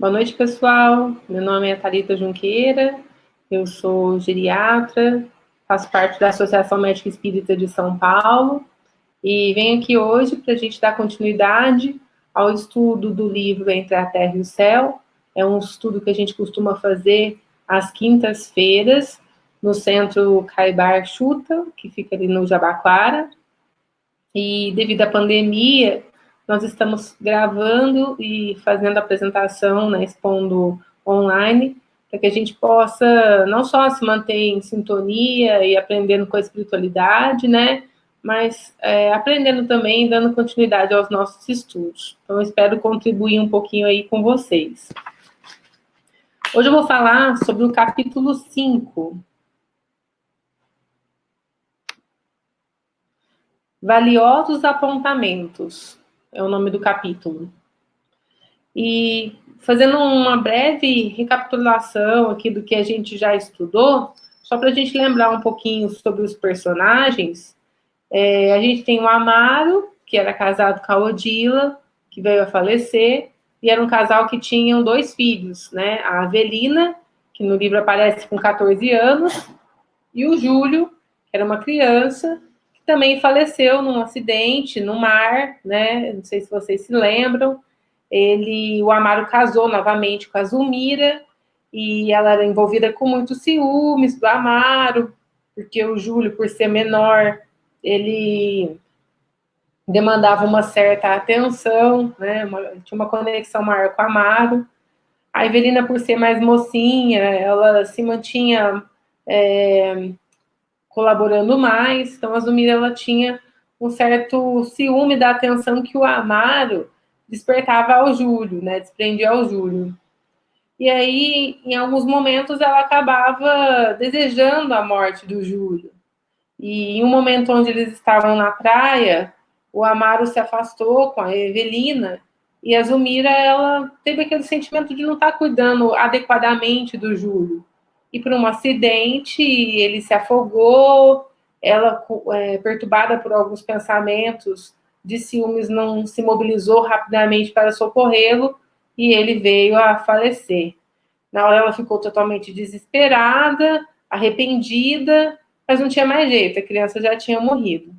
Boa noite, pessoal. Meu nome é Thalita Junqueira, eu sou geriatra, faço parte da Associação Médica Espírita de São Paulo e venho aqui hoje para a gente dar continuidade ao estudo do livro Entre a Terra e o Céu. É um estudo que a gente costuma fazer às quintas-feiras no Centro Caibar Chuta, que fica ali no Jabaquara. E devido à pandemia, nós estamos gravando e fazendo a apresentação, né, expondo online, para que a gente possa não só se manter em sintonia e aprendendo com a espiritualidade, né, mas aprendendo também, dando continuidade aos nossos estudos. Então, eu espero contribuir um pouquinho aí com vocês. Hoje eu vou falar sobre o capítulo 5. Valiosos apontamentos é o nome do capítulo. E fazendo uma breve recapitulação aqui do que a gente já estudou, só para a gente lembrar um pouquinho sobre os personagens, a gente tem o Amaro, que era casado com a Odila, que veio a falecer, e era um casal que tinham 2 filhos, né? A Avelina, que no livro aparece com 14 anos, e o Júlio, que era uma criança, que também faleceu num acidente no mar, né? Não sei se vocês se lembram. O Amaro casou novamente com a Zulmira, e ela era envolvida com muitos ciúmes do Amaro, porque o Júlio, por ser menor, ele demandava uma certa atenção, né? Tinha uma conexão maior com o Amaro. A Evelina, por ser mais mocinha, ela se mantinha colaborando mais, então a Zulmira, ela tinha um certo ciúme da atenção que o Amaro despertava ao Júlio, né, desprendia ao Júlio. E aí, em alguns momentos, ela acabava desejando a morte do Júlio. E em um momento onde eles estavam na praia, o Amaro se afastou com a Evelina, e a Zulmira, ela teve aquele sentimento de não estar cuidando adequadamente do Júlio. E por um acidente, ele se afogou, ela, perturbada por alguns pensamentos de ciúmes, não se mobilizou rapidamente para socorrê-lo, e ele veio a falecer. Na hora ela ficou totalmente desesperada, arrependida, mas não tinha mais jeito, a criança já tinha morrido.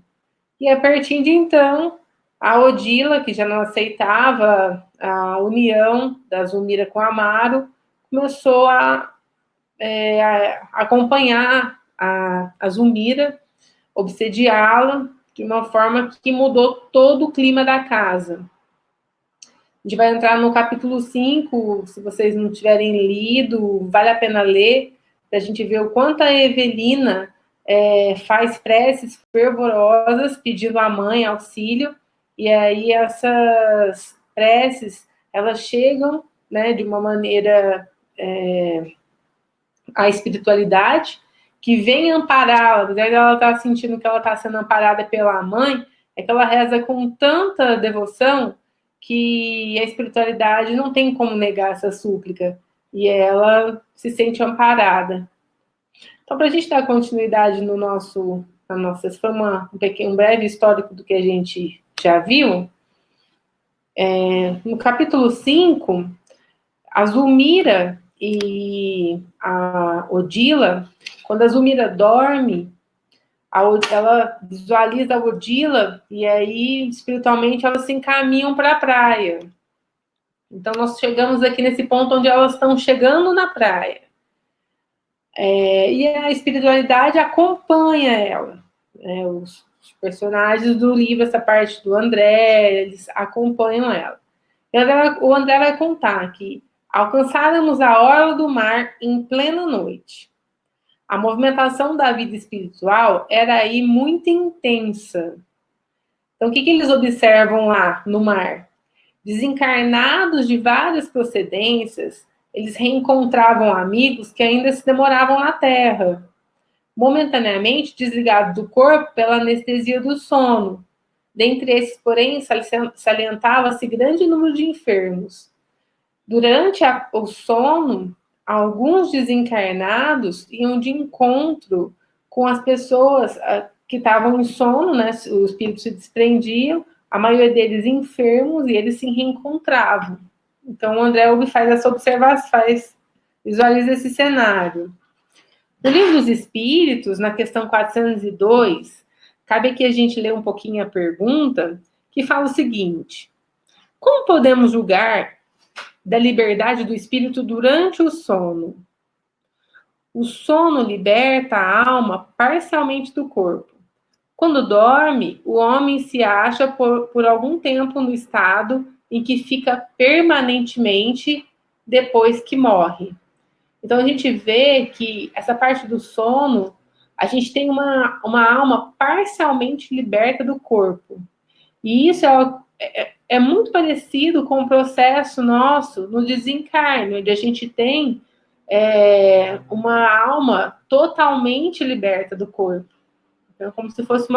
E a partir de então, a Odila, que já não aceitava a união da Zulmira com Amaro, começou a acompanhar a Zulmira, obsediá-la, de uma forma que mudou todo o clima da casa. A gente vai entrar no capítulo 5, se vocês não tiverem lido, vale a pena ler, para a gente ver o quanto a Evelina faz preces fervorosas, pedindo à mãe auxílio, e aí essas preces, elas chegam, né, de uma maneira à espiritualidade, que vem ampará-la, apesar de ela estar sentindo que ela está sendo amparada pela mãe, é que ela reza com tanta devoção que a espiritualidade não tem como negar essa súplica, e ela se sente amparada. Então, para a gente dar continuidade no nosso, esse foi um breve histórico do que a gente já viu, no capítulo 5, a Zulmira e a Odila, quando a Zulmira dorme, ela visualiza a Odila e aí, espiritualmente, elas se encaminham para a praia. Então, nós chegamos aqui nesse ponto onde elas estão chegando na praia. E a espiritualidade acompanha ela. Os personagens do livro, essa parte do André, eles acompanham ela. O André vai contar que alcançáramos a orla do mar em plena noite. A movimentação da vida espiritual era aí muito intensa. Então, o que eles observam lá no mar? Desencarnados de várias procedências, eles reencontravam amigos que ainda se demoravam na Terra, momentaneamente desligados do corpo pela anestesia do sono. Dentre esses, porém, salientava-se grande número de enfermos. Durante o sono, alguns desencarnados iam de encontro com as pessoas que estavam em sono, né? Os espíritos se desprendiam, a maioria deles enfermos, e eles se reencontravam. Então, o André Ubi faz essa observação, visualiza esse cenário. No Livro dos Espíritos, na questão 402, cabe aqui a gente ler um pouquinho a pergunta, que fala o seguinte: como podemos julgar da liberdade do espírito durante o sono? O sono liberta a alma parcialmente do corpo. Quando dorme, o homem se acha por algum tempo no estado em que fica permanentemente depois que morre. Então, a gente vê que essa parte do sono, a gente tem uma alma parcialmente liberta do corpo. E isso é muito parecido com o processo nosso no desencarne, onde a gente tem uma alma totalmente liberta do corpo. Então, como se fosse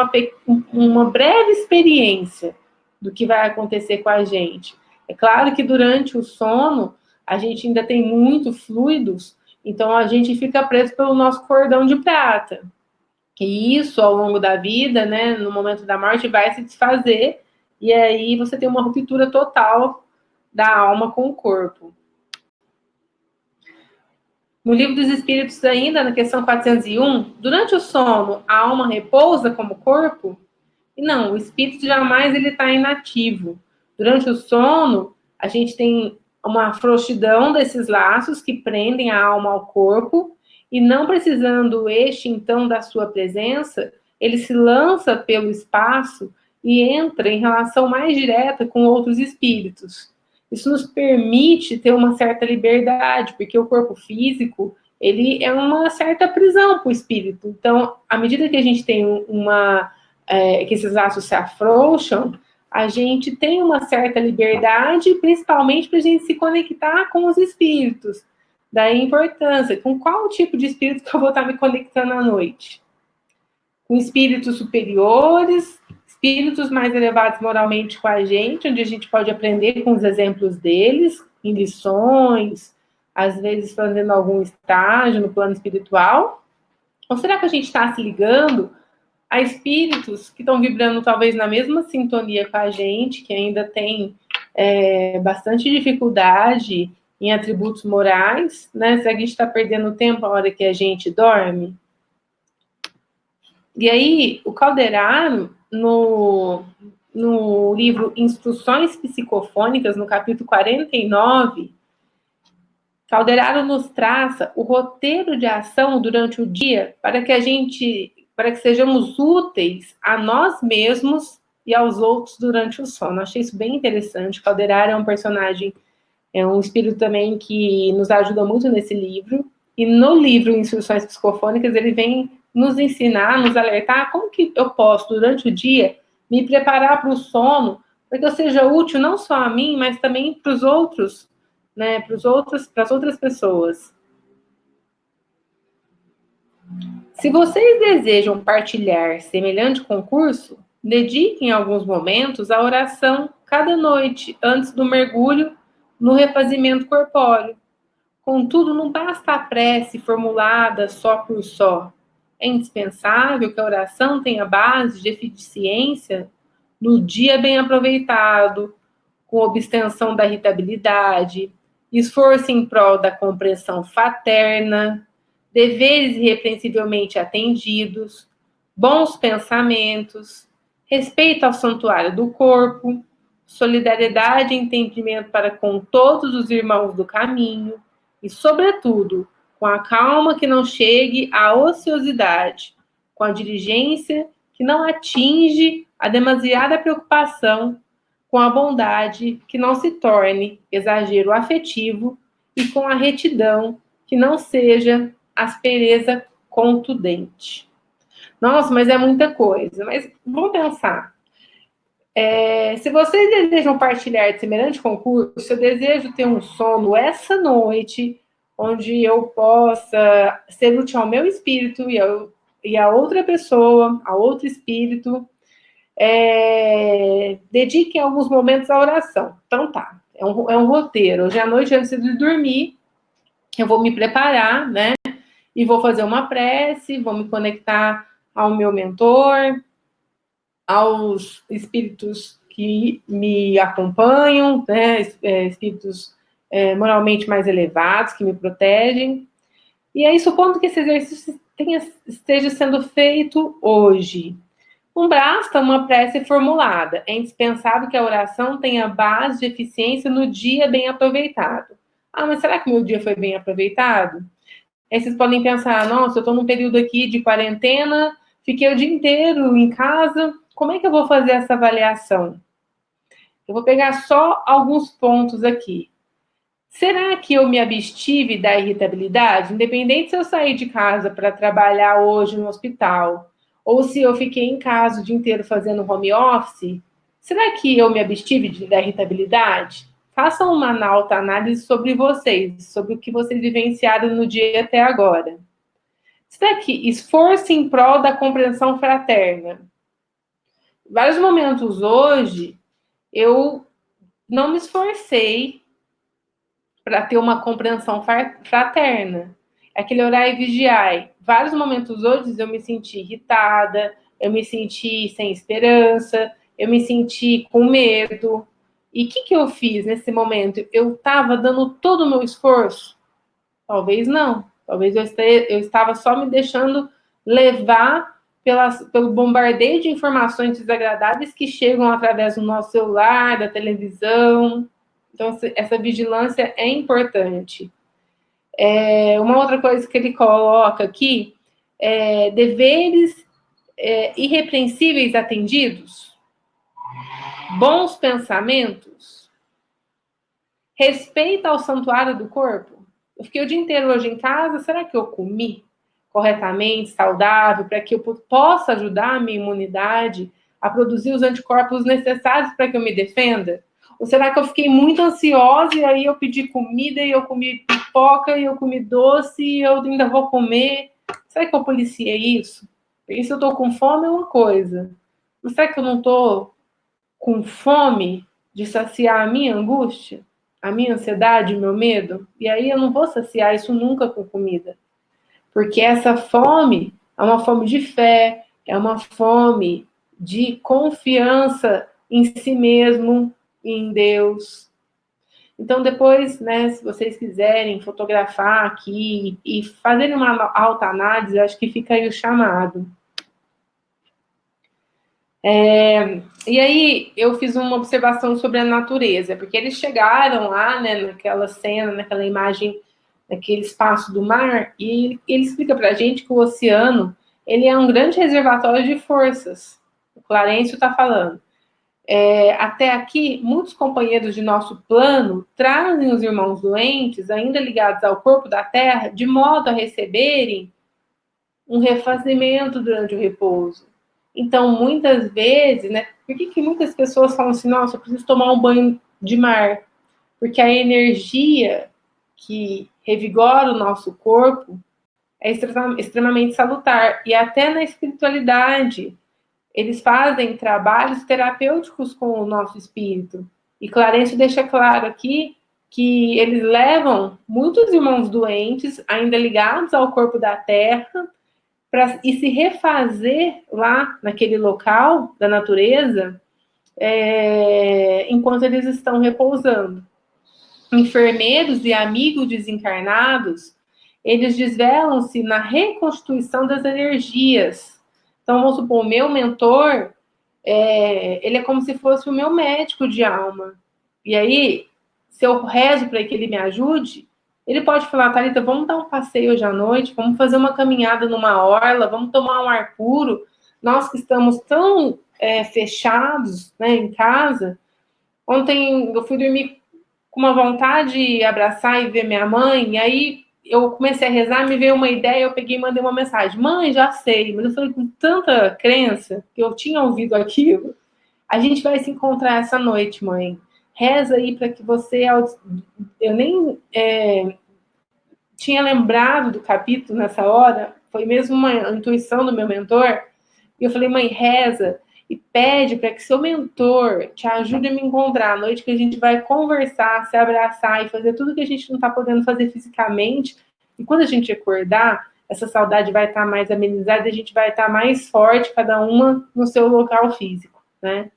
uma breve experiência do que vai acontecer com a gente. É claro que durante o sono, a gente ainda tem muito fluidos, então a gente fica preso pelo nosso cordão de prata. E isso, ao longo da vida, né, no momento da morte, vai se desfazer, e aí você tem uma ruptura total da alma com o corpo. No Livro dos Espíritos ainda, na questão 401, durante o sono, a alma repousa como corpo? E não, o espírito jamais ele está inativo. Durante o sono, a gente tem uma frouxidão desses laços que prendem a alma ao corpo, e não precisando este, então, da sua presença, ele se lança pelo espaço e entra em relação mais direta com outros espíritos. Isso nos permite ter uma certa liberdade, porque o corpo físico, ele é uma certa prisão para o espírito. Então, à medida que a gente tem que esses laços se afrouxam, a gente tem uma certa liberdade, principalmente para a gente se conectar com os espíritos. Daí a importância, com qual tipo de espírito que eu vou estar me conectando à noite? Com espíritos superiores, espíritos mais elevados moralmente com a gente, onde a gente pode aprender com os exemplos deles, em lições, às vezes fazendo algum estágio no plano espiritual? Ou será que a gente está se ligando a espíritos que estão vibrando talvez na mesma sintonia com a gente, que ainda tem bastante dificuldade em atributos morais, né? Se a gente está perdendo tempo a hora que a gente dorme? E aí, o Calderaro, no livro Instruções Psicofônicas, no capítulo 49, Calderaro nos traça o roteiro de ação durante o dia para que sejamos úteis a nós mesmos e aos outros durante o sono. Achei isso bem interessante. Calderaro é um personagem, é um espírito também que nos ajuda muito nesse livro. E no livro Instruções Psicofônicas, ele vem nos ensinar, nos alertar como que eu posso, durante o dia, me preparar para o sono, para que eu seja útil não só a mim, mas também para os outros, né, para as outras pessoas. Se vocês desejam partilhar semelhante concurso, dediquem alguns momentos à oração cada noite, antes do mergulho no refazimento corpóreo. Contudo, não basta a prece formulada só por só. É indispensável que a oração tenha base de eficiência no dia bem aproveitado, com abstenção da irritabilidade, esforço em prol da compreensão fraterna, deveres irrepreensivelmente atendidos, bons pensamentos, respeito ao santuário do corpo, solidariedade e entendimento para com todos os irmãos do caminho e, sobretudo, com a calma que não chegue à ociosidade, com a diligência que não atinge a demasiada preocupação, com a bondade que não se torne exagero afetivo e com a retidão que não seja aspereza contundente. Nossa, mas é muita coisa. Mas vamos pensar. Se vocês desejam partilhar de semelhante concurso, eu desejo ter um sono essa noite, onde eu possa ser útil ao meu espírito e a outra pessoa, a outro espírito. Dediquem alguns momentos à oração. Então tá, é um roteiro. Hoje à noite, antes de dormir, eu vou me preparar, né? E vou fazer uma prece, vou me conectar ao meu mentor, aos espíritos que me acompanham, né, espíritos moralmente mais elevados, que me protegem. E aí, supondo que esse exercício esteja sendo feito hoje, não basta uma prece formulada. É indispensável que a oração tenha base de eficiência no dia bem aproveitado. Ah, mas será que meu dia foi bem aproveitado? Aí vocês podem pensar, nossa, eu estou num período aqui de quarentena, fiquei o dia inteiro em casa, como é que eu vou fazer essa avaliação? Eu vou pegar só alguns pontos aqui. Será que eu me abstive da irritabilidade? Independente se eu sair de casa para trabalhar hoje no hospital, ou se eu fiquei em casa o dia inteiro fazendo home office, será que eu me abstive da irritabilidade? Façam uma autoanálise sobre vocês, sobre o que vocês vivenciaram no dia até agora. Será que esforço em prol da compreensão fraterna? Em vários momentos hoje, eu não me esforcei para ter uma compreensão fraterna. Aquele orar e vigiar. Vários momentos hoje eu me senti irritada, eu me senti sem esperança, eu me senti com medo. E o que eu fiz nesse momento? Eu estava dando todo o meu esforço? Talvez não. Talvez eu estava só me deixando levar pelo bombardeio de informações desagradáveis que chegam através do nosso celular, da televisão. Então, essa vigilância é importante. Uma outra coisa que ele coloca aqui é deveres irrepreensíveis atendidos, bons pensamentos, respeito ao santuário do corpo. Eu fiquei o dia inteiro hoje em casa, será que eu comi corretamente, saudável, para que eu possa ajudar a minha imunidade a produzir os anticorpos necessários para que eu me defenda? Ou será que eu fiquei muito ansiosa e aí eu pedi comida e eu comi pipoca e eu comi doce e eu ainda vou comer? Será que eu policiei isso? Porque se eu estou com fome é uma coisa. Mas será que eu não estou com fome de saciar a minha angústia, a minha ansiedade, o meu medo? E aí eu não vou saciar isso nunca com comida. Porque essa fome é uma fome de fé, é uma fome de confiança em si mesmo, em Deus. Então, depois, né, se vocês quiserem fotografar aqui e fazerem uma autoanálise, acho que fica aí o chamado. E aí, eu fiz uma observação sobre a natureza, porque eles chegaram lá, né, naquela cena, naquela imagem, naquele espaço do mar, e ele explica pra gente que o oceano, ele é um grande reservatório de forças. O Clarencio está falando. Até aqui, muitos companheiros de nosso plano trazem os irmãos doentes, ainda ligados ao corpo da terra, de modo a receberem um refazimento durante o repouso. Então, muitas vezes, né, por que muitas pessoas falam assim, nossa, eu preciso tomar um banho de mar? Porque a energia que revigora o nosso corpo é extremamente salutar. E até na espiritualidade, eles fazem trabalhos terapêuticos com o nosso espírito. E Clarencio deixa claro aqui que eles levam muitos irmãos doentes, ainda ligados ao corpo da terra, e se refazer lá naquele local da natureza, enquanto eles estão repousando. Enfermeiros e amigos desencarnados, eles desvelam-se na reconstituição das energias. Então, vamos supor, o meu mentor, ele é como se fosse o meu médico de alma. E aí, se eu rezo para que ele me ajude, ele pode falar, Thalita, vamos dar um passeio hoje à noite, vamos fazer uma caminhada numa orla, vamos tomar um ar puro. Nós que estamos tão fechados, né, em casa. Ontem eu fui dormir com uma vontade de abraçar e ver minha mãe, e aí eu comecei a rezar, me veio uma ideia, eu peguei e mandei uma mensagem. Mãe, já sei, mas eu falei com tanta crença, que eu tinha ouvido aquilo. A gente vai se encontrar essa noite, mãe. Reza aí para que você... Eu nem tinha lembrado do capítulo nessa hora, foi mesmo uma intuição do meu mentor, e eu falei, mãe, reza e pede para que seu mentor te ajude a me encontrar à noite, que a gente vai conversar, se abraçar e fazer tudo que a gente não está podendo fazer fisicamente. E quando a gente acordar, essa saudade vai estar mais amenizada, a gente vai estar mais forte, cada uma no seu local físico, né?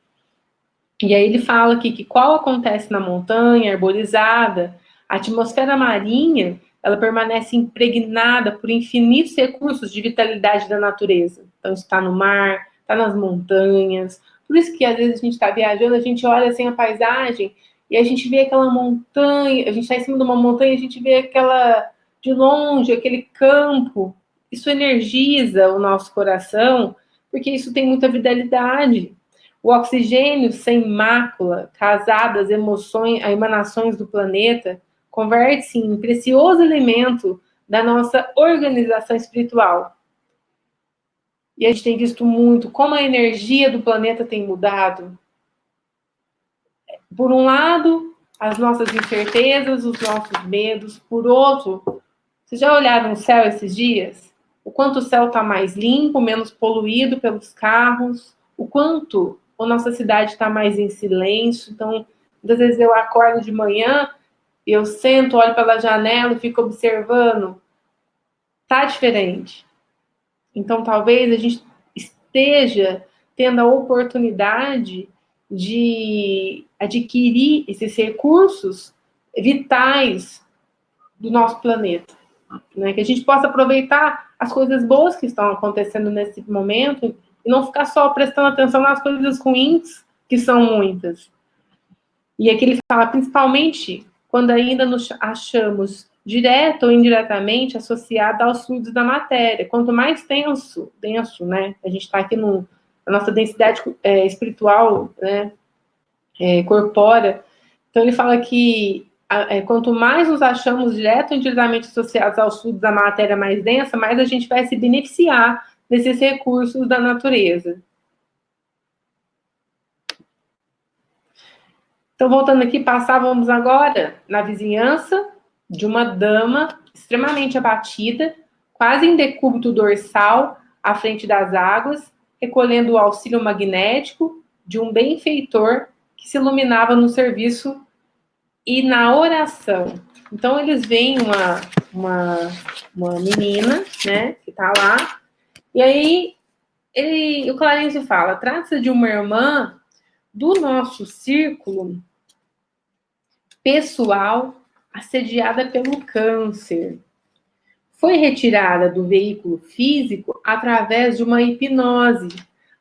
E aí ele fala aqui que qual acontece na montanha arborizada, a atmosfera marinha, ela permanece impregnada por infinitos recursos de vitalidade da natureza. Então está no mar, está nas montanhas. Por isso que às vezes a gente está viajando, a gente olha assim a paisagem e a gente vê aquela montanha, a gente está em cima de uma montanha, a gente vê aquela de longe, aquele campo. Isso energiza o nosso coração, porque isso tem muita vitalidade. O oxigênio sem mácula, casado às emoções, a emanações do planeta, converte-se em precioso elemento da nossa organização espiritual. E a gente tem visto muito como a energia do planeta tem mudado. Por um lado, as nossas incertezas, os nossos medos. Por outro, vocês já olharam o céu esses dias? O quanto o céu está mais limpo, menos poluído pelos carros. O quanto a nossa cidade está mais em silêncio. Então, muitas vezes eu acordo de manhã, eu sento, olho pela janela e fico observando. Tá diferente. Então, talvez a gente esteja tendo a oportunidade de adquirir esses recursos vitais do nosso planeta, né? Que a gente possa aproveitar as coisas boas que estão acontecendo nesse momento e não ficar só prestando atenção nas coisas ruins, que são muitas. E aqui ele fala, principalmente, quando ainda nos achamos direto ou indiretamente associado aos fluidos da matéria. Quanto mais denso, né? A gente está aqui na nossa densidade espiritual, né? Corpórea. Então ele fala que quanto mais nos achamos direto ou indiretamente associados aos fluidos da matéria mais densa, mais a gente vai se beneficiar desses recursos da natureza. Então, voltando aqui, passávamos agora na vizinhança de uma dama extremamente abatida, quase em decúbito dorsal, à frente das águas, recolhendo o auxílio magnético de um benfeitor que se iluminava no serviço e na oração. Então, eles veem uma menina, né, que está lá, e aí o Clarencio fala, trata-se de uma irmã do nosso círculo pessoal assediada pelo câncer. Foi retirada do veículo físico através de uma hipnose,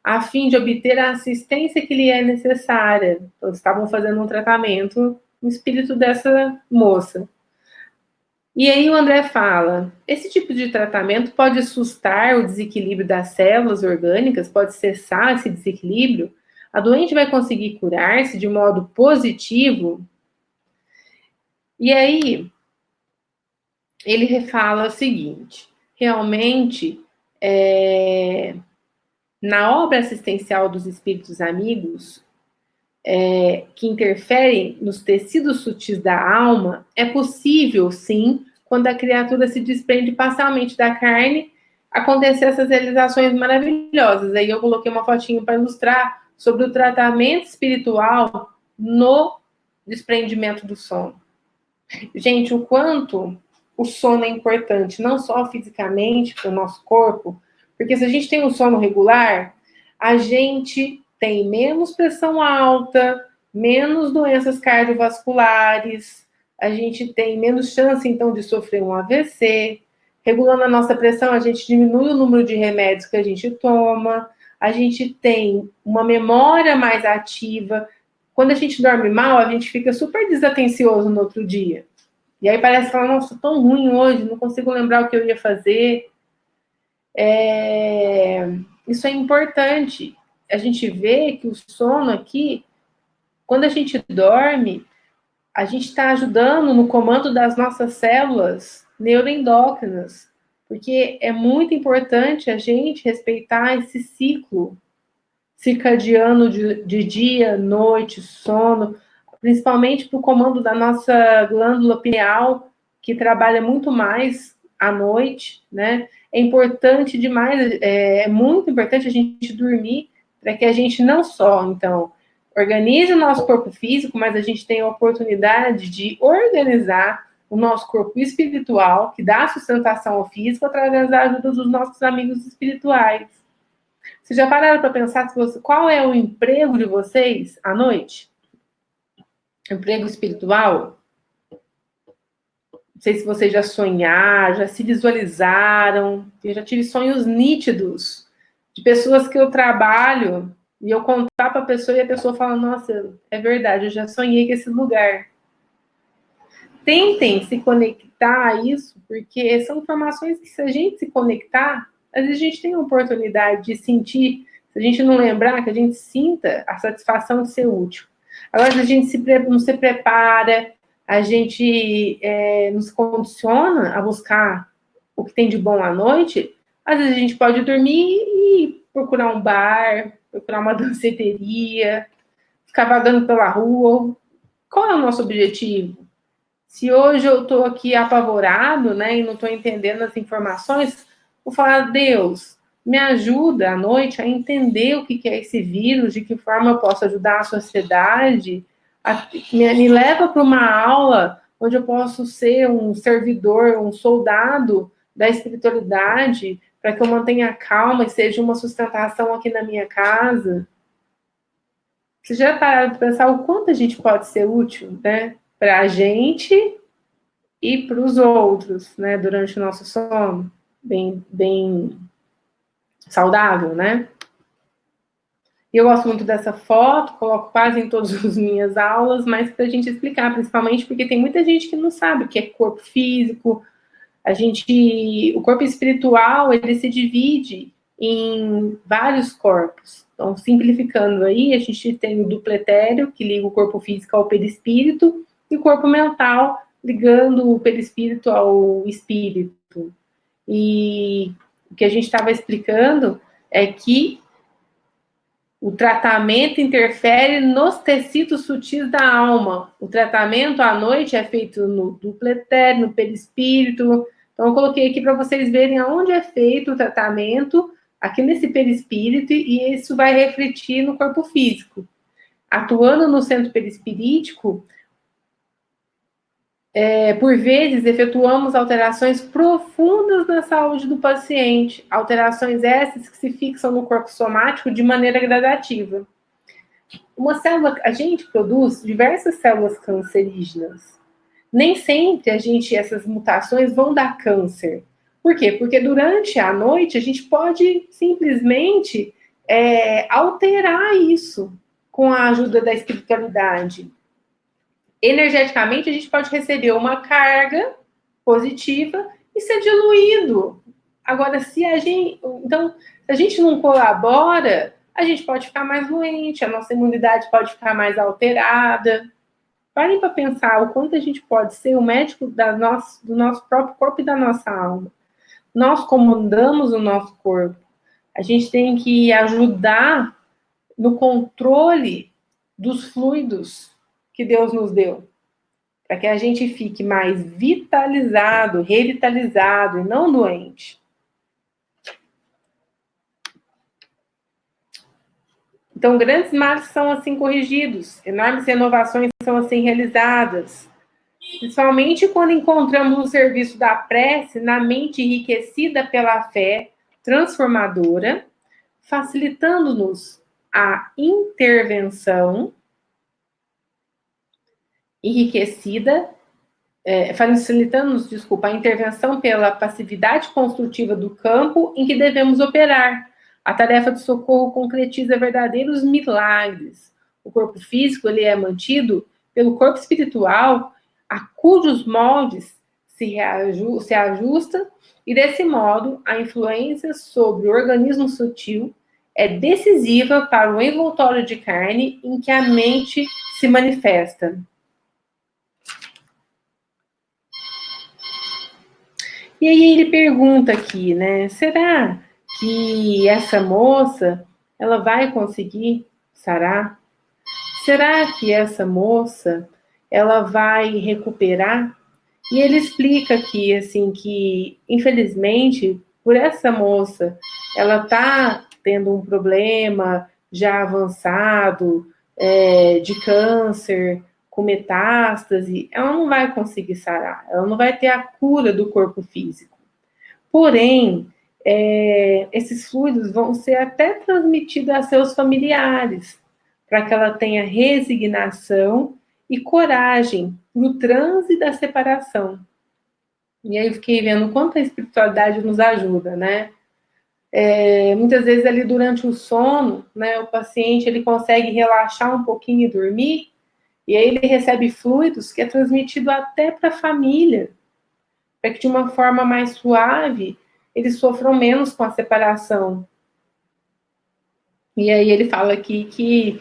a fim de obter a assistência que lhe é necessária. Então, estavam fazendo um tratamento no espírito dessa moça. E aí o André fala, esse tipo de tratamento pode sustar o desequilíbrio das células orgânicas, pode cessar esse desequilíbrio, a doente vai conseguir curar-se de modo positivo. E aí, ele fala o seguinte, realmente, na obra assistencial dos espíritos amigos, que interferem nos tecidos sutis da alma, é possível, sim, quando a criatura se desprende parcialmente da carne, acontecer essas realizações maravilhosas. Aí eu coloquei uma fotinho para ilustrar sobre o tratamento espiritual no desprendimento do sono. Gente, o quanto o sono é importante, não só fisicamente para o nosso corpo, porque se a gente tem um sono regular, a gente tem menos pressão alta, menos doenças cardiovasculares, a gente tem menos chance, então, de sofrer um AVC. Regulando a nossa pressão, a gente diminui o número de remédios que a gente toma, a gente tem uma memória mais ativa. Quando a gente dorme mal, a gente fica super desatencioso no outro dia. E aí parece falar, nossa, tão ruim hoje, não consigo lembrar o que eu ia fazer. Isso é importante. A gente vê que o sono aqui, quando a gente dorme, a gente está ajudando no comando das nossas células neuroendócrinas, porque é muito importante a gente respeitar esse ciclo circadiano de dia, noite, sono, principalmente para o comando da nossa glândula pineal, que trabalha muito mais à noite, né? É importante demais, é muito importante a gente dormir para que a gente não só, então, organize o nosso corpo físico, mas a gente tem a oportunidade de organizar o nosso corpo espiritual, que dá sustentação ao físico através da ajuda dos nossos amigos espirituais. Vocês já pararam para pensar qual é o emprego de vocês à noite? Emprego espiritual? Não sei se vocês já sonharam, já se visualizaram. Eu já tive sonhos nítidos de pessoas que eu trabalho e eu contar para a pessoa e a pessoa fala, nossa, é verdade, eu já sonhei com esse lugar. Tentem se conectar a isso, porque são informações que, se a gente se conectar, às vezes a gente tem a oportunidade de sentir, se a gente não lembrar, que a gente sinta a satisfação de ser útil. Agora, se a gente não se prepara, a gente não se condiciona a buscar o que tem de bom à noite, às vezes a gente pode dormir e procurar um bar, procurar uma danceteria, ficar vagando pela rua. Qual é o nosso objetivo? Se hoje eu estou aqui apavorado, né, e não estou entendendo as informações, vou falar, Deus, me ajuda à noite a entender o que é esse vírus, de que forma eu posso ajudar a sociedade, me leva para uma aula onde eu posso ser um servidor, um soldado da espiritualidade, para que eu mantenha calma e seja uma sustentação aqui na minha casa. Você já pararam para pensar o quanto a gente pode ser útil, né? Para a gente e para os outros, né? Durante o nosso sono, bem saudável, né? E eu gosto muito dessa foto, coloco quase em todas as minhas aulas, mas para a gente explicar, principalmente porque tem muita gente que não sabe o que é corpo físico. O corpo espiritual, ele se divide em vários corpos. Então, simplificando aí, a gente tem o duplo etéreo, que liga o corpo físico ao perispírito, e o corpo mental, ligando o perispírito ao espírito. E o que a gente estava explicando é que o tratamento interfere nos tecidos sutis da alma. O tratamento à noite é feito no duplo etéreo, no perispírito. Então, eu coloquei aqui para vocês verem aonde é feito o tratamento, aqui nesse perispírito, e isso vai refletir no corpo físico. Atuando no centro perispirítico, por vezes, efetuamos alterações profundas na saúde do paciente, alterações essas que se fixam no corpo somático de maneira gradativa. A gente produz diversas células cancerígenas. Nem sempre essas mutações vão dar câncer. Por quê? Porque durante a noite a gente pode simplesmente alterar isso com a ajuda da espiritualidade. Energeticamente, a gente pode receber uma carga positiva e ser diluído. Agora, se a gente não colabora, a gente pode ficar mais doente, a nossa imunidade pode ficar mais alterada. Parem para pensar o quanto a gente pode ser o médico do nosso próprio corpo e da nossa alma. Nós comandamos o nosso corpo. A gente tem que ajudar no controle dos fluidos que Deus nos deu, para que a gente fique mais vitalizado, revitalizado e não doente. Então, grandes males são assim corrigidos, enormes renovações são assim realizadas, principalmente quando encontramos o serviço da prece na mente enriquecida pela fé transformadora, facilitando-nos a intervenção facilitando-nos, a intervenção pela passividade construtiva do campo em que devemos operar. A tarefa de socorro concretiza verdadeiros milagres. O corpo físico ele é mantido pelo corpo espiritual, a cujos moldes se ajusta, e desse modo a influência sobre o organismo sutil é decisiva para o envoltório de carne em que a mente se manifesta. E aí ele pergunta aqui, né? Será que essa moça ela vai conseguir sarar? Será que essa moça ela vai recuperar? E ele explica aqui assim que infelizmente por essa moça ela tá tendo um problema já avançado de câncer, com metástase, ela não vai conseguir sarar, ela não vai ter a cura do corpo físico. Porém, esses fluidos vão ser até transmitidos a seus familiares, para que ela tenha resignação e coragem no transe da separação. E aí eu fiquei vendo o quanto a espiritualidade nos ajuda, né? Muitas vezes ali durante o sono, né, o paciente ele consegue relaxar um pouquinho e dormir, e aí ele recebe fluidos que é transmitido até para a família, para que de uma forma mais suave eles sofram menos com a separação. E aí ele fala aqui que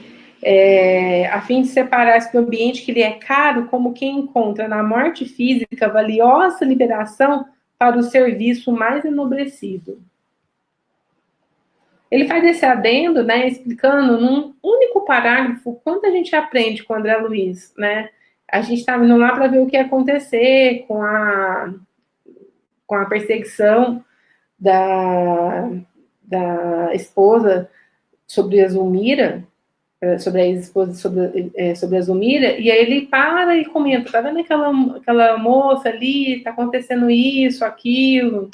a fim de separar-se do ambiente que lhe é caro, como quem encontra na morte física valiosa liberação para o serviço mais enobrecido. Ele faz esse adendo, né, explicando num único parágrafo quanto a gente aprende com o André Luiz, né? A gente está indo lá para ver o que ia acontecer com a perseguição da esposa sobre a Zulmira, sobre a ex-esposa sobre a Zulmira, e aí ele para e comenta, tá vendo aquela moça ali, tá acontecendo isso, aquilo.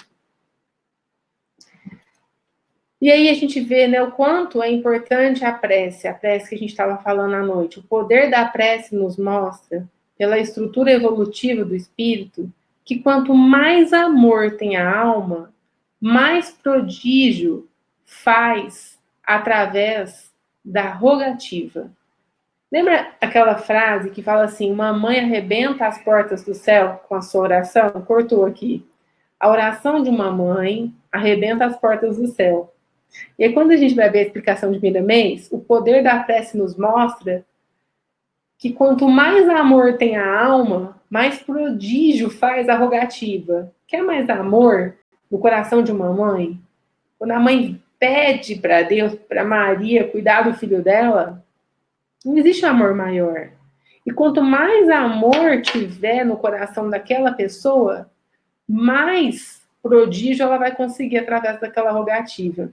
E aí a gente vê, né, o quanto é importante a prece que a gente estava falando à noite. O poder da prece nos mostra, pela estrutura evolutiva do espírito, que quanto mais amor tem a alma, mais prodígio faz através da rogativa. Lembra aquela frase que fala assim, uma mãe arrebenta as portas do céu com a sua oração? Cortou aqui. A oração de uma mãe arrebenta as portas do céu. E aí, quando a gente vai ver a explicação de Miramês, o poder da prece nos mostra que quanto mais amor tem a alma, mais prodígio faz a rogativa. Quer mais amor no coração de uma mãe? Quando a mãe pede para Deus, para Maria, cuidar do filho dela, não existe amor maior. E quanto mais amor tiver no coração daquela pessoa, mais prodígio ela vai conseguir através daquela rogativa.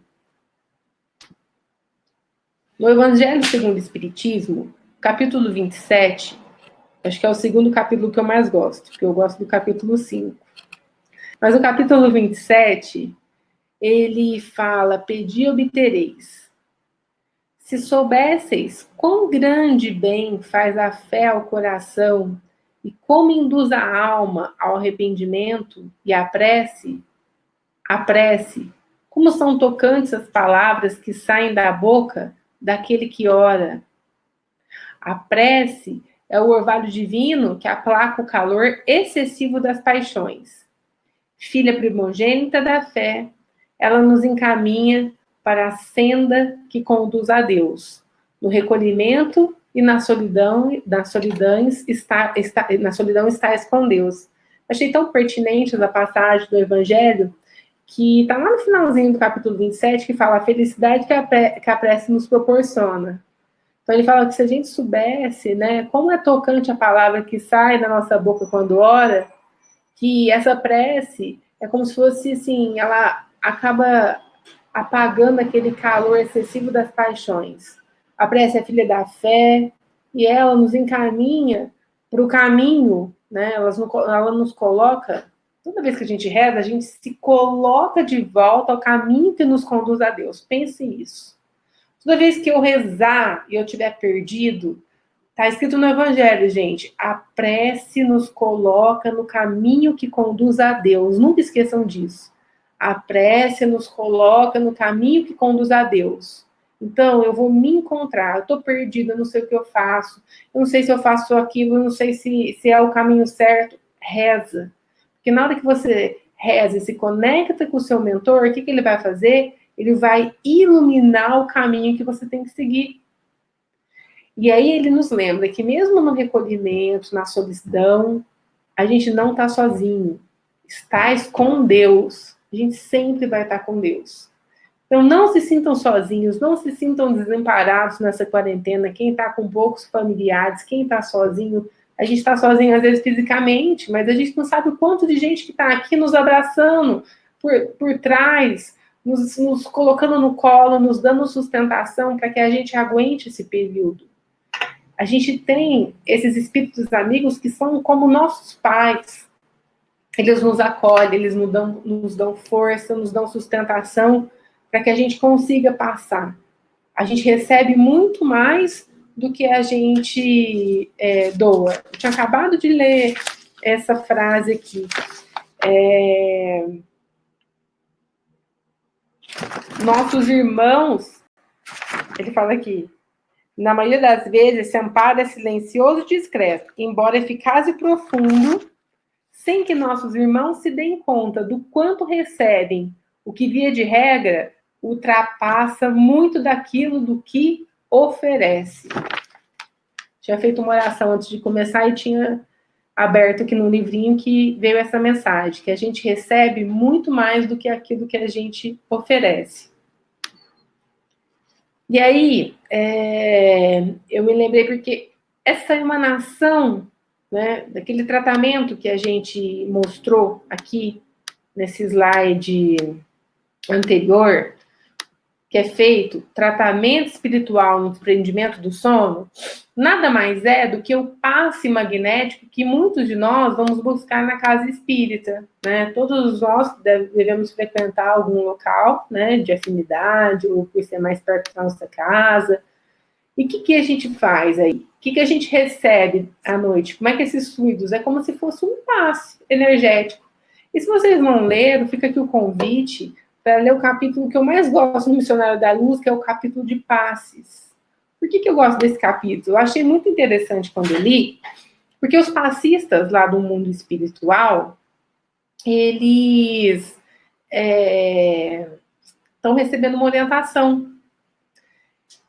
No Evangelho segundo o Espiritismo, capítulo 27, acho que é o segundo capítulo que eu mais gosto, porque eu gosto do capítulo 5. Mas o capítulo 27, ele fala, pedi e obtereis. Se soubesseis quão grande bem faz a fé ao coração e como induz a alma ao arrependimento e à prece, como são tocantes as palavras que saem da boca daquele que ora. A prece é o orvalho divino que aplaca o calor excessivo das paixões. Filha primogênita da fé, ela nos encaminha para a senda que conduz a Deus. No recolhimento e na solidão estás com Deus. Achei tão pertinente essa passagem do Evangelho que está lá no finalzinho do capítulo 27, que fala a felicidade que a prece nos proporciona. Então ele fala que se a gente soubesse, né, como é tocante a palavra que sai da nossa boca quando ora, que essa prece é como se fosse assim, ela acaba apagando aquele calor excessivo das paixões. A prece é filha da fé e ela nos encaminha para o caminho, né? Ela nos coloca, toda vez que a gente reza, a gente se coloca de volta ao caminho que nos conduz a Deus. Pense nisso. Toda vez que eu rezar e eu tiver perdido, tá escrito no Evangelho, gente, a prece nos coloca no caminho que conduz a Deus. Nunca esqueçam disso. A prece nos coloca no caminho que conduz a Deus. Então, eu vou me encontrar, eu tô perdida, eu não sei o que eu faço, eu não sei se eu faço aquilo, eu não sei se é o caminho certo. Reza. Porque na hora que você reza e se conecta com o seu mentor, o que ele vai fazer? Ele vai iluminar o caminho que você tem que seguir. E aí ele nos lembra que mesmo no recolhimento, na solidão, a gente não está sozinho. Estás com Deus. A gente sempre vai estar com Deus. Então não se sintam sozinhos, não se sintam desamparados nessa quarentena. Quem está com poucos familiares, quem está sozinho, a gente está sozinho às vezes fisicamente, mas a gente não sabe o quanto de gente que está aqui nos abraçando por trás, nos colocando no colo, nos dando sustentação para que a gente aguente esse período. A gente tem esses espíritos amigos que são como nossos pais. eles nos acolhem, eles nos dão força, nos dão sustentação para que a gente consiga passar. A gente recebe muito mais do que a gente doa. Eu tinha acabado de ler essa frase aqui. Nossos irmãos, ele fala aqui, na maioria das vezes, esse amparo é silencioso e discreto, embora eficaz e profundo, sem que nossos irmãos se deem conta do quanto recebem, o que, via de regra, ultrapassa muito daquilo do que oferece. Tinha feito uma oração antes de começar e tinha aberto aqui no livrinho que veio essa mensagem, que a gente recebe muito mais do que aquilo que a gente oferece. E aí, eu me lembrei porque essa emanação, né, daquele tratamento que a gente mostrou aqui nesse slide anterior, que é feito tratamento espiritual no desprendimento do sono, nada mais é do que o passe magnético que muitos de nós vamos buscar na casa espírita, né? Todos nós devemos frequentar algum local, né, de afinidade, ou por ser mais perto da nossa casa. E o que a gente faz aí? O que a gente recebe à noite? Como é que esses fluidos? É como se fosse um passe energético. E se vocês não leram, fica aqui o convite para ler o capítulo que eu mais gosto no Missionário da Luz, que é o capítulo de passes. Por que eu gosto desse capítulo? Eu achei muito interessante quando eu li, porque os passistas lá do mundo espiritual, eles estão recebendo uma orientação.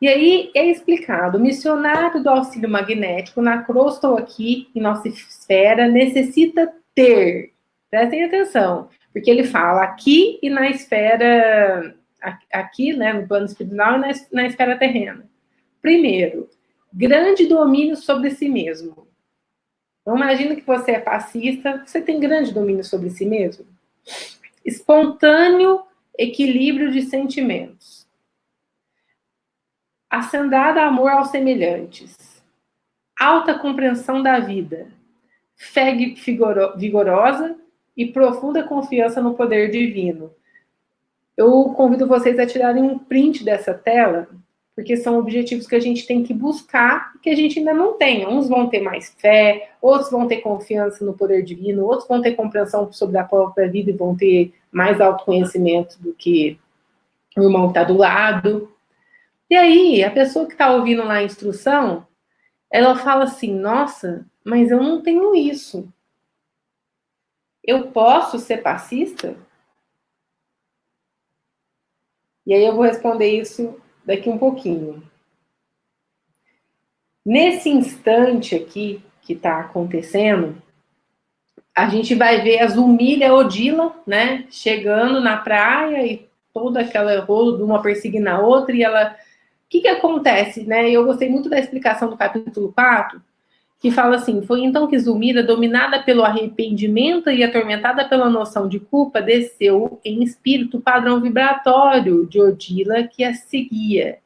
E aí é explicado, o missionário do auxílio magnético na crosta ou aqui, em nossa esfera, necessita ter, prestem atenção, porque ele fala aqui e na esfera, aqui, né, no plano espiritual e na esfera terrena. Primeiro, grande domínio sobre si mesmo. Então, imagina que você é passista, você tem grande domínio sobre si mesmo. Espontâneo equilíbrio de sentimentos. Acendado amor aos semelhantes. Alta compreensão da vida. Fé vigorosa e profunda confiança no poder divino. Eu convido vocês a tirarem um print dessa tela, porque são objetivos que a gente tem que buscar e que a gente ainda não tem. Uns vão ter mais fé, outros vão ter confiança no poder divino, outros vão ter compreensão sobre a própria vida e vão ter mais autoconhecimento do que o irmão que está do lado. E aí, a pessoa que está ouvindo lá a instrução, ela fala assim, nossa, mas eu não tenho isso. Eu posso ser passista? E aí eu vou responder isso daqui um pouquinho. Nesse instante aqui que está acontecendo, a gente vai ver a Zulmília Odila, né, chegando na praia e toda aquela rolo de uma perseguindo a outra, e ela... O que acontece, né? Eu gostei muito da explicação do capítulo 4, que fala assim, foi então que Zulmira, dominada pelo arrependimento e atormentada pela noção de culpa, desceu em espírito o padrão vibratório de Odila que a seguia,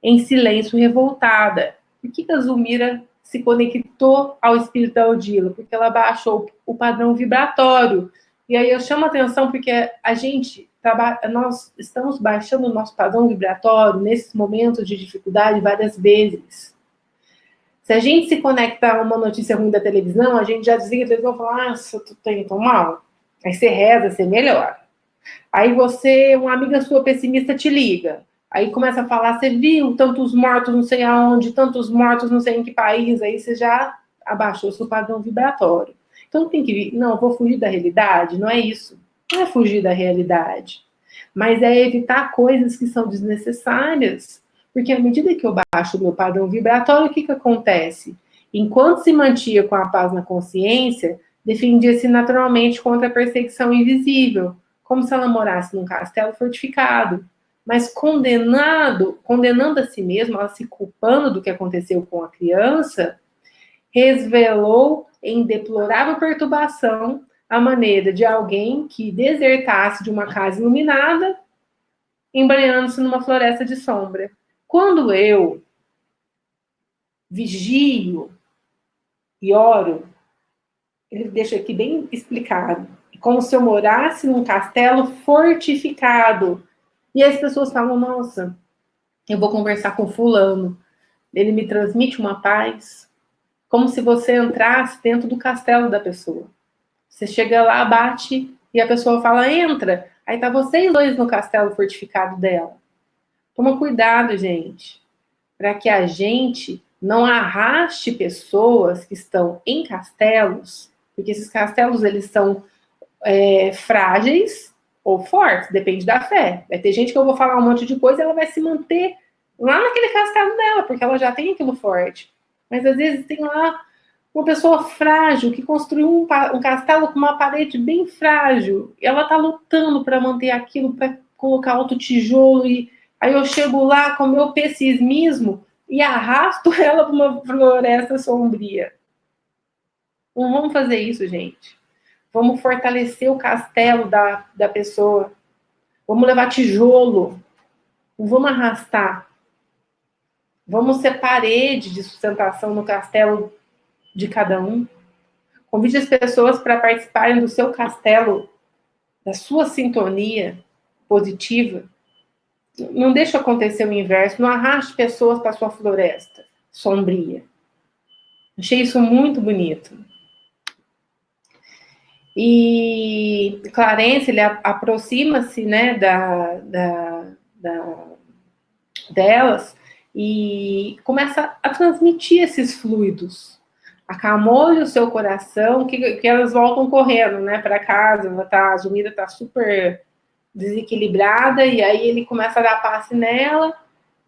em silêncio revoltada. Por que a Zulmira se conectou ao espírito da Odila? Porque ela baixou o padrão vibratório. E aí eu chamo a atenção porque a gente... nós estamos baixando o nosso padrão vibratório nesses momentos de dificuldade várias vezes. Se a gente se conecta a uma notícia ruim da televisão, a gente já desliga a televisão e fala, eu tô tão mal. Aí você reza, você melhora. Aí uma amiga sua pessimista te liga. Aí começa a falar, você viu tantos mortos não sei aonde, tantos mortos não sei em que país, aí você já abaixou o seu padrão vibratório. Então tem que vir, não, vou fugir da realidade, não é isso. Não é fugir da realidade, mas é evitar coisas que são desnecessárias, porque à medida que eu baixo o meu padrão vibratório, o que acontece? Enquanto se mantinha com a paz na consciência, defendia-se naturalmente contra a perseguição invisível, como se ela morasse num castelo fortificado, mas condenando a si mesma, ela se culpando do que aconteceu com a criança, resvelou em deplorável perturbação a maneira de alguém que desertasse de uma casa iluminada, embrenhando-se numa floresta de sombra. Quando eu vigio e oro, ele deixa aqui bem explicado, como se eu morasse num castelo fortificado. E as pessoas falam, nossa, eu vou conversar com fulano, ele me transmite uma paz, como se você entrasse dentro do castelo da pessoa. Você chega lá, bate, e a pessoa fala, entra. Aí tá vocês dois no castelo fortificado dela. Toma cuidado, gente, para que a gente não arraste pessoas que estão em castelos, porque esses castelos, eles são frágeis ou fortes, depende da fé. Vai ter gente que eu vou falar um monte de coisa e ela vai se manter lá naquele castelo dela, porque ela já tem aquilo forte. Mas às vezes tem lá uma pessoa frágil que construiu um castelo com uma parede bem frágil. E ela está lutando para manter aquilo, para colocar outro tijolo. E aí eu chego lá com o meu pessimismo e arrasto ela para uma floresta sombria. Não vamos fazer isso, gente. Vamos fortalecer o castelo da pessoa. Vamos levar tijolo. Não vamos arrastar. Vamos ser parede de sustentação no castelo de cada um. Convide as pessoas para participarem do seu castelo, da sua sintonia positiva. Não deixe acontecer o inverso. Não arraste pessoas para a sua floresta sombria. Achei isso muito bonito. E Clarence, ele aproxima-se, né, delas e começa a transmitir esses fluidos. Acalmou-lhe o seu coração, que elas voltam correndo, né, para casa. A Zumira está super desequilibrada, e aí ele começa a dar passe nela,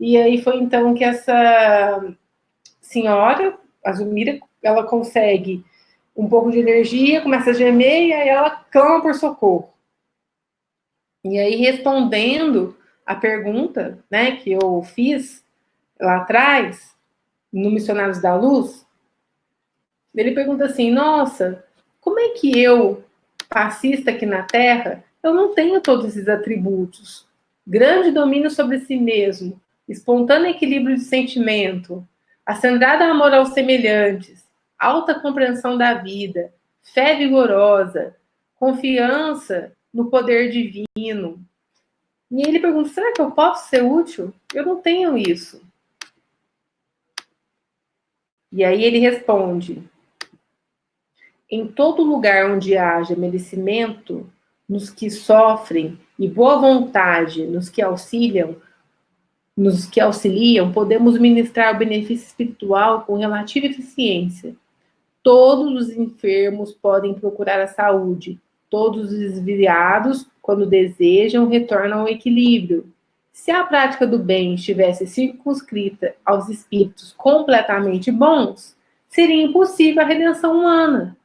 e aí foi então que essa senhora, a Zumira, ela consegue um pouco de energia, começa a gemer, e aí ela clama por socorro. E aí, respondendo a pergunta, né, que eu fiz lá atrás, no Missionários da Luz, ele pergunta assim, nossa, como é que eu, passista aqui na Terra, eu não tenho todos esses atributos? Grande domínio sobre si mesmo, espontâneo equilíbrio de sentimento, acendrado amor aos semelhantes, alta compreensão da vida, fé vigorosa, confiança no poder divino. E ele pergunta, será que eu posso ser útil? Eu não tenho isso. E aí ele responde, em todo lugar onde haja merecimento nos que sofrem e boa vontade nos que auxiliam, podemos ministrar o benefício espiritual com relativa eficiência. Todos os enfermos podem procurar a saúde. Todos os desviados, quando desejam, retornam ao equilíbrio. Se a prática do bem estivesse circunscrita aos espíritos completamente bons, seria impossível a redenção humana.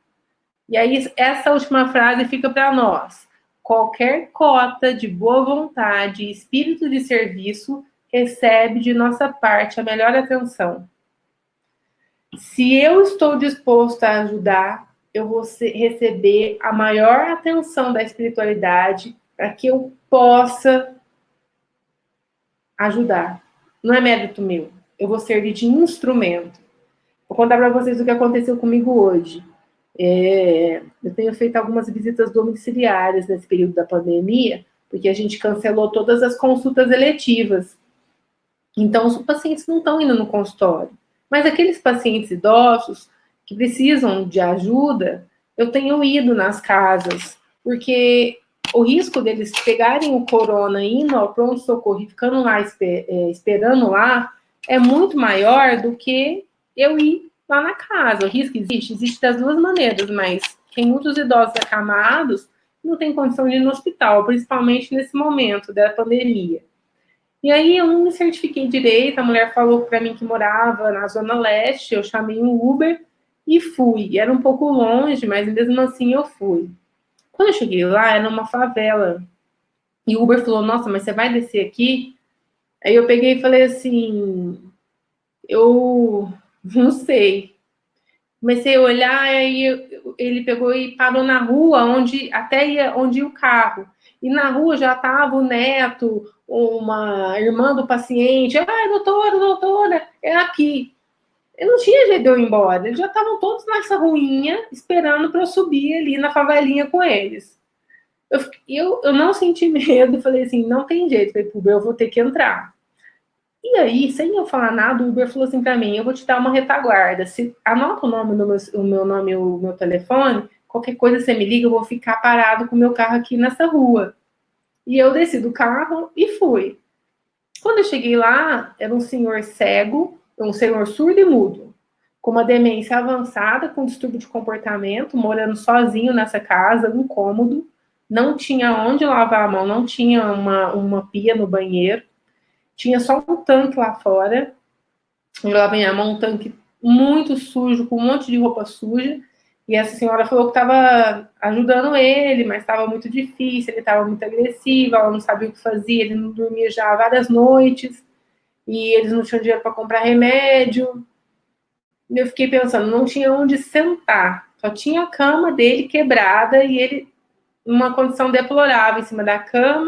E aí, essa última frase fica para nós. Qualquer cota de boa vontade e espírito de serviço recebe de nossa parte a melhor atenção. Se eu estou disposto a ajudar, eu vou receber a maior atenção da espiritualidade para que eu possa ajudar. Não é mérito meu. Eu vou servir de instrumento. Vou contar para vocês o que aconteceu comigo hoje. Eu tenho feito algumas visitas domiciliares nesse período da pandemia, porque a gente cancelou todas as consultas eletivas. Então, os pacientes não estão indo no consultório. Mas aqueles pacientes idosos que precisam de ajuda, eu tenho ido nas casas, porque o risco deles pegarem o corona indo ao pronto-socorro e ficando lá esperando lá é muito maior do que eu ir lá na casa. O risco existe das duas maneiras, mas tem muitos idosos acamados que não têm condição de ir no hospital, principalmente nesse momento da pandemia. E aí eu não me certifiquei direito, a mulher falou para mim que morava na Zona Leste, eu chamei um Uber e fui. Era um pouco longe, mas mesmo assim eu fui. Quando eu cheguei lá, era numa favela. E o Uber falou, nossa, mas você vai descer aqui? Aí eu peguei e falei assim, eu não sei. Comecei a olhar, aí ele pegou e parou na rua, onde ia o carro. E na rua já estava o neto, uma irmã do paciente. Doutora, é aqui. Eu não tinha jeito de eu ir embora. Eles já estavam todos nessa ruinha, esperando para eu subir ali na favelinha com eles. Eu não senti medo, falei assim, não tem jeito, falei, Uber, eu vou ter que entrar. E aí, sem eu falar nada, o Uber falou assim para mim, eu vou te dar uma retaguarda, se anota o nome do o meu nome e o meu telefone, qualquer coisa você me liga, eu vou ficar parado com o meu carro aqui nessa rua. E eu desci do carro e fui. Quando eu cheguei lá, era um senhor cego, um senhor surdo e mudo, com uma demência avançada, com distúrbio de comportamento, morando sozinho nessa casa, incômodo, não tinha onde lavar a mão, não tinha uma pia no banheiro, tinha só um tanque lá fora, eu lavei a mão, um tanque muito sujo, com um monte de roupa suja, e essa senhora falou que estava ajudando ele, mas estava muito difícil, ele estava muito agressivo, ela não sabia o que fazia, ele não dormia já várias noites, e eles não tinham dinheiro para comprar remédio. E eu fiquei pensando, não tinha onde sentar, só tinha a cama dele quebrada e ele numa condição deplorável em cima da cama,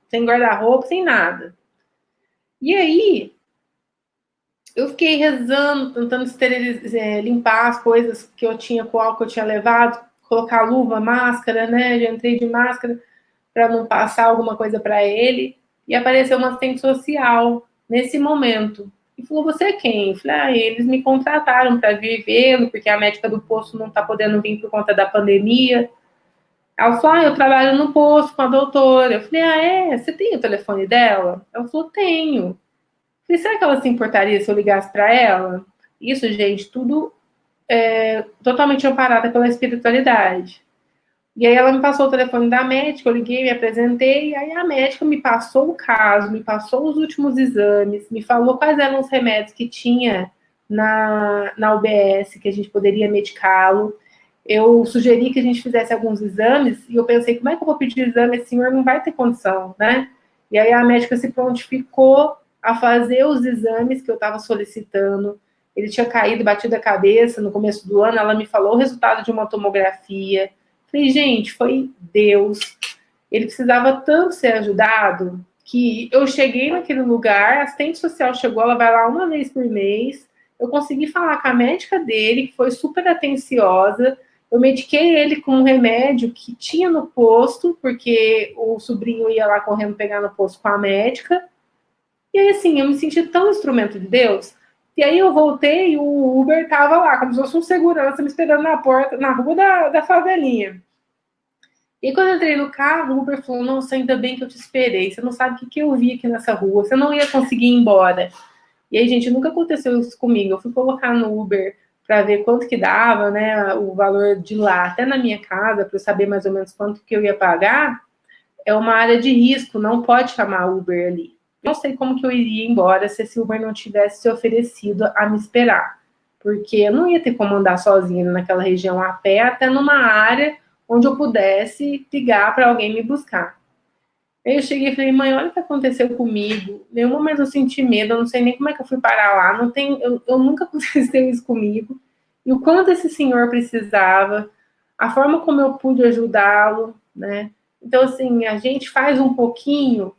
sem guarda-roupa, sem nada. E aí, eu fiquei rezando, tentando limpar as coisas que eu tinha com o álcool que eu tinha levado, colocar luva, máscara, né? Já entrei de máscara para não passar alguma coisa para ele. E apareceu uma assistente social nesse momento. E falou, você é quem? Eu falei, eles me contrataram para vir vê-lo, porque a médica do posto não está podendo vir por conta da pandemia. Ela falou, eu trabalho no posto com a doutora. Eu falei, você tem o telefone dela? Ela falou, tenho. Falei, será que ela se importaria se eu ligasse para ela? Isso, gente, tudo totalmente amparada pela espiritualidade. E aí ela me passou o telefone da médica, eu liguei, me apresentei, e aí a médica me passou o caso, me passou os últimos exames, me falou quais eram os remédios que tinha na UBS, que a gente poderia medicá-lo. Eu sugeri que a gente fizesse alguns exames, e eu pensei, como é que eu vou pedir exame? Esse senhor não vai ter condição, né? E aí a médica se prontificou a fazer os exames que eu estava solicitando. Ele tinha caído, batido a cabeça no começo do ano, ela me falou o resultado de uma tomografia. Falei, gente, foi Deus. Ele precisava tanto ser ajudado que eu cheguei naquele lugar, a assistente social chegou, ela vai lá uma vez por mês, eu consegui falar com a médica dele, que foi super atenciosa, eu mediquei ele com um remédio que tinha no posto, porque o sobrinho ia lá correndo pegar no posto com a médica, e aí, assim, eu me senti tão instrumento de Deus. E aí eu voltei e o Uber tava lá, como se fosse um segurança me esperando na porta, na rua da favelinha. E quando eu entrei no carro, o Uber falou, nossa, ainda bem que eu te esperei. Você não sabe o que eu vi aqui nessa rua. Você não ia conseguir ir embora. E aí, gente, nunca aconteceu isso comigo. Eu fui colocar no Uber para ver quanto que dava, né, o valor de lá até na minha casa, para eu saber mais ou menos quanto que eu ia pagar. É uma área de risco, não pode chamar Uber ali. Não sei como que eu iria embora se esse Uber não tivesse se oferecido a me esperar. Porque eu não ia ter como andar sozinha naquela região a pé, até numa área onde eu pudesse ligar para alguém me buscar. Aí eu cheguei e falei, mãe, olha o que aconteceu comigo. Nenhum momento eu senti medo, eu não sei nem como é que eu fui parar lá. Não tem, eu nunca aconteceu isso comigo. E o quanto esse senhor precisava, a forma como eu pude ajudá-lo, né? Então, assim, a gente faz um pouquinho.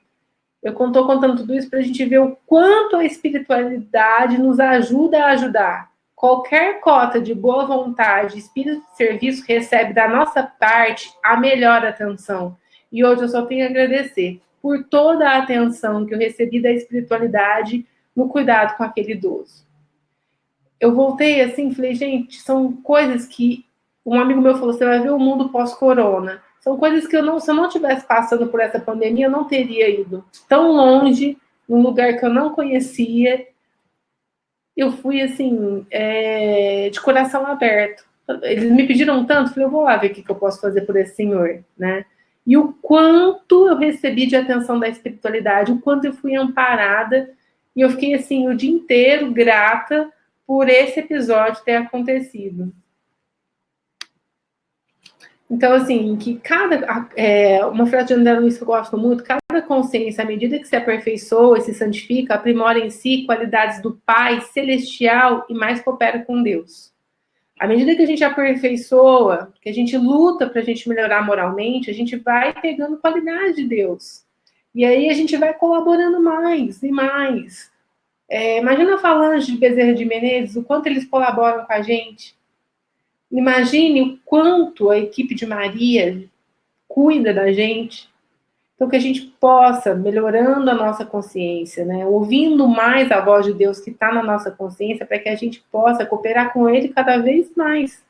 Eu estou contando tudo isso para a gente ver o quanto a espiritualidade nos ajuda a ajudar. Qualquer cota de boa vontade, espírito de serviço recebe da nossa parte a melhor atenção. E hoje eu só tenho a agradecer por toda a atenção que eu recebi da espiritualidade no cuidado com aquele idoso. Eu voltei assim, falei, gente, são coisas que um amigo meu falou, você vai ver o mundo pós-corona. São coisas que se eu não tivesse passando por essa pandemia, eu não teria ido tão longe, num lugar que eu não conhecia. Eu fui, assim, de coração aberto. Eles me pediram tanto, falei, eu vou lá ver o que eu posso fazer por esse senhor, né? E o quanto eu recebi de atenção da espiritualidade, o quanto eu fui amparada, e eu fiquei, assim, o dia inteiro grata por esse episódio ter acontecido. Então, assim, que uma frase de André Luiz que eu gosto muito, cada consciência, à medida que se aperfeiçoa e se santifica, aprimora em si qualidades do Pai celestial e mais coopera com Deus. À medida que a gente aperfeiçoa, que a gente luta para a gente melhorar moralmente, a gente vai pegando qualidade de Deus. E aí a gente vai colaborando mais e mais. Imagina a Falange de Bezerra de Menezes, o quanto eles colaboram com a gente. Imagine o quanto a equipe de Maria cuida da gente. Então, que a gente possa, melhorando a nossa consciência, né, ouvindo mais a voz de Deus que está na nossa consciência, para que a gente possa cooperar com Ele cada vez mais.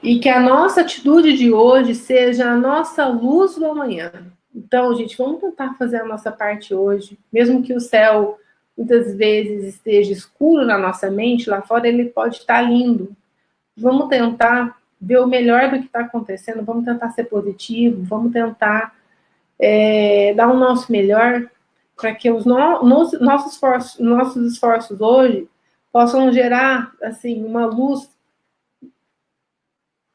E que a nossa atitude de hoje seja a nossa luz do amanhã. Então, gente, vamos tentar fazer a nossa parte hoje. Mesmo que o céu, muitas vezes, esteja escuro na nossa mente, lá fora ele pode estar lindo. Vamos tentar ver o melhor do que está acontecendo, vamos tentar ser positivo, vamos tentar dar o nosso melhor para que os nossos esforços hoje possam gerar, assim, uma luz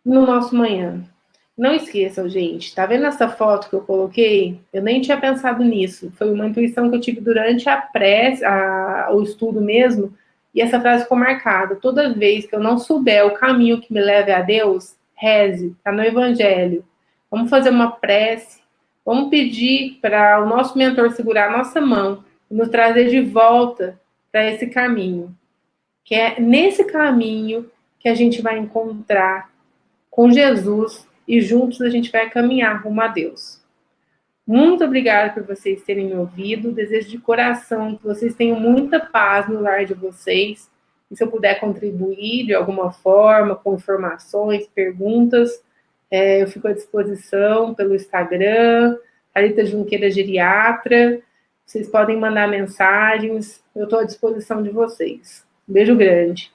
no nosso manhã. Não esqueçam, gente, tá vendo essa foto que eu coloquei? Eu nem tinha pensado nisso. Foi uma intuição que eu tive durante o estudo mesmo, e essa frase ficou marcada. Toda vez que eu não souber o caminho que me leve a Deus, reze, tá no Evangelho. Vamos fazer uma prece, vamos pedir para o nosso mentor segurar a nossa mão e nos trazer de volta para esse caminho. Que é nesse caminho que a gente vai encontrar com Jesus e juntos a gente vai caminhar rumo a Deus. Muito obrigada por vocês terem me ouvido. Desejo de coração que vocês tenham muita paz no lar de vocês. E se eu puder contribuir de alguma forma, com informações, perguntas, eu fico à disposição pelo Instagram, Thalita Junqueira Geriatra. Vocês podem mandar mensagens. Eu estou à disposição de vocês. Um beijo grande.